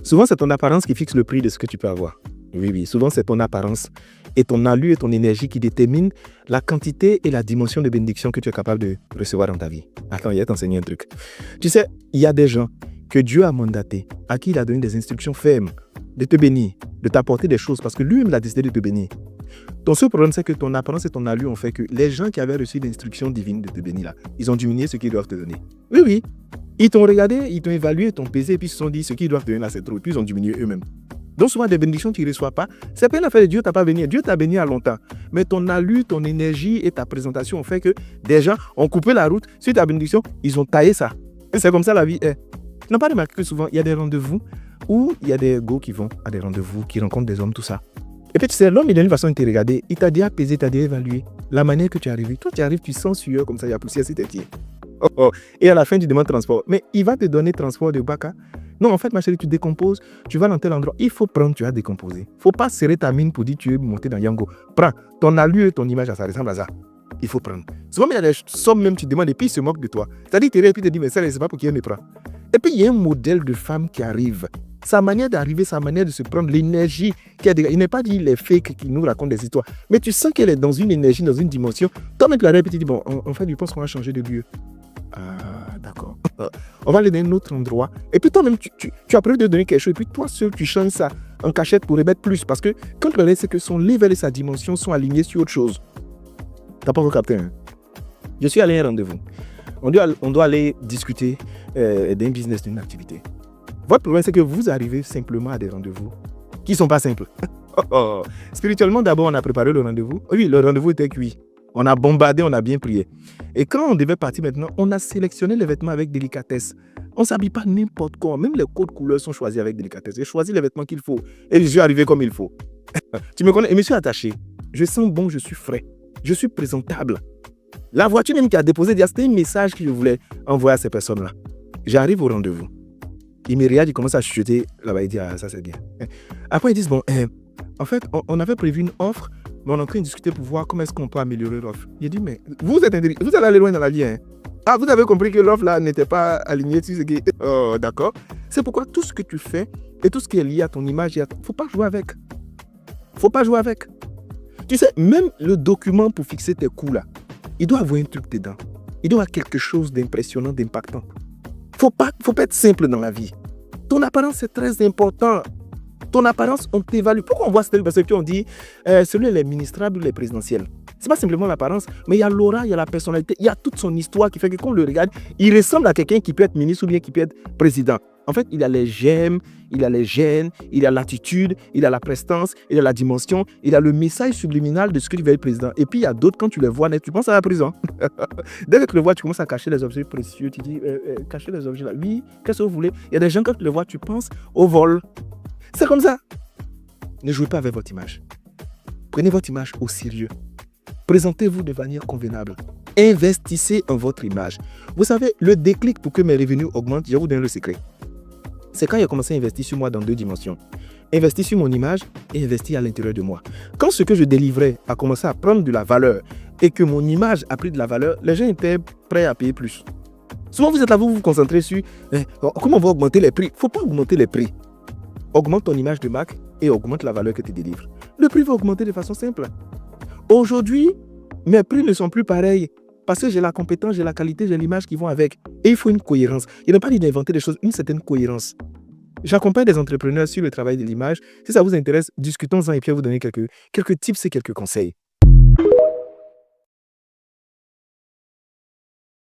Souvent, c'est ton apparence qui fixe le prix de ce que tu peux avoir. Oui. Souvent, c'est ton apparence et ton allure et ton énergie qui déterminent la quantité et la dimension de bénédiction que tu es capable de recevoir dans ta vie. Attends, il va t'enseigner un truc. Tu sais, il y a des gens que Dieu a mandatés, à qui il a donné des instructions fermes de te bénir, de t'apporter des choses, parce que lui-même il a décidé de te bénir. Ton seul problème, c'est que ton apparence et ton allure ont fait que les gens qui avaient reçu l'instruction divine de te bénir là, ils ont diminué ce qu'ils doivent te donner. Oui. Ils t'ont regardé, ils t'ont évalué, ils t'ont pesé, et puis ils se sont dit ce qu'ils doivent te donner là, c'est trop. Et puis ils ont diminué eux-mêmes. Donc souvent, des bénédictions que tu ne reçois pas, c'est pas une affaire de Dieu t'a pas béni. Dieu t'a béni à longtemps. Mais ton allure, ton énergie et ta présentation ont fait que des gens ont coupé la route sur ta bénédiction, ils ont taillé ça. Et c'est comme ça la vie est. Tu n'as pas remarqué que souvent, il y a des rendez-vous où il y a des gars qui vont à des rendez-vous, qui rencontrent des hommes, tout ça. Et puis tu sais, l'homme, il a une façon de te regarder, il t'a déjà pesé, il t'a déjà évalué la manière que tu es arrivé. Toi, tu arrives, tu sens sueur comme ça, il y a poussière sur tes pieds. Et à la fin, tu demandes transport. Mais il va te donner transport de Baka. Non, en fait, ma chérie, tu décomposes, tu vas dans tel endroit. Il faut prendre, tu as décomposé. Il ne faut pas serrer ta mine pour dire tu es monté dans Yango. Prends ton allure et ton image, ça ressemble à ça. Il faut prendre. Souvent, il y a des sommes même, tu demandes et puis il se moque de toi. C'est-à-dire que tu et puis tu te dis, mais ça, c'est pas pour qui elle me prend. Et puis, il y a un modèle de femme qui arrive. Sa manière d'arriver, sa manière de se prendre, l'énergie qui a dégagé. Il n'est pas dit les fakes qui nous racontent des histoires. Mais tu sens qu'elle est dans une énergie, dans une dimension. Toi-même, tu la répètes et tu dis, bon, en fait, je pense qu'on va changer de lieu. Ah, d'accord. On va aller dans un autre endroit. Et puis toi-même, tu as prévu de donner quelque chose. Et puis toi seul, tu changes ça en cachette pour remettre plus. Parce que quand tu regardes, c'est que son level et sa dimension sont alignés sur autre chose. Tu n'as pas encore capté, hein? Je suis allé à un rendez-vous. On doit aller discuter d'un business, d'une activité. Votre problème, c'est que vous arrivez simplement à des rendez-vous qui ne sont pas simples. Spirituellement, d'abord, on a préparé le rendez-vous. Oui, le rendez-vous était cuit. On a bombardé, on a bien prié. Et quand on devait partir maintenant, on a sélectionné les vêtements avec délicatesse. On ne s'habille pas n'importe quoi. Même les codes couleurs sont choisis avec délicatesse. J'ai choisi les vêtements qu'il faut. Et je suis arrivé comme il faut. Tu me connais? Et je me suis attaché. Je sens bon, je suis frais. Je suis présentable. La voiture même qui a déposé, c'était un message que je voulais envoyer à ces personnes-là. J'arrive au rendez-vous. Il me regarde, il commence à chuchoter. Là-bas, il dit, ah, ça c'est bien. Après, ils disent, bon, en fait, on avait prévu une offre, mais on est en train de discuter pour voir comment est-ce qu'on peut améliorer l'offre. Il dit, mais vous allez aller loin dans la vie. Hein? Ah, vous avez compris que l'offre là n'était pas alignée sur ce qui est... Oh, d'accord. C'est pourquoi tout ce que tu fais et tout ce qui est lié à ton image, il ne faut pas jouer avec. Faut pas jouer avec. Tu sais, même le document pour fixer tes coûts là, il doit avoir un truc dedans. Il doit avoir quelque chose d'impressionnant, d'impactant. Faut pas être simple dans la vie. Ton apparence, c'est très important. Ton apparence, on t'évalue. Pourquoi on voit cette perception? On dit, celui les ministrables ou les présidentiels. Ce n'est pas simplement l'apparence, mais il y a l'aura, il y a la personnalité, il y a toute son histoire qui fait que quand on le regarde, il ressemble à quelqu'un qui peut être ministre ou bien qui peut être président. En fait, il a les gemmes, il a les gènes, il a l'attitude, il a la prestance, il a la dimension, il a le message subliminal de ce qu'il veut être président. Et puis, il y a d'autres, quand tu les vois, tu penses à la prison. Dès que tu le vois, tu commences à cacher les objets précieux. Tu dis, cachez les objets là. Oui, qu'est-ce que vous voulez? Il y a des gens, quand tu les vois, tu penses au vol. C'est comme ça. Ne jouez pas avec votre image. Prenez votre image au sérieux. Présentez-vous de manière convenable. Investissez en votre image. Vous savez, le déclic pour que mes revenus augmentent, je vais vous donner le secret. C'est quand il a commencé à investir sur moi dans 2 dimensions. Investir sur mon image et investir à l'intérieur de moi. Quand ce que je délivrais a commencé à prendre de la valeur et que mon image a pris de la valeur, les gens étaient prêts à payer plus. Souvent, vous êtes là, vous vous concentrez sur comment on va augmenter les prix. Il ne faut pas augmenter les prix. Augmente ton image de marque et augmente la valeur que tu délivres. Le prix va augmenter de façon simple. Aujourd'hui, mes prix ne sont plus pareils parce que j'ai la compétence, j'ai la qualité, j'ai l'image qui vont avec. Et il faut une cohérence. Il n'est pas dit d'inventer des choses, une certaine cohérence. J'accompagne des entrepreneurs sur le travail de l'image. Si ça vous intéresse, discutons-en et puis je vais vous donner quelques tips et quelques conseils.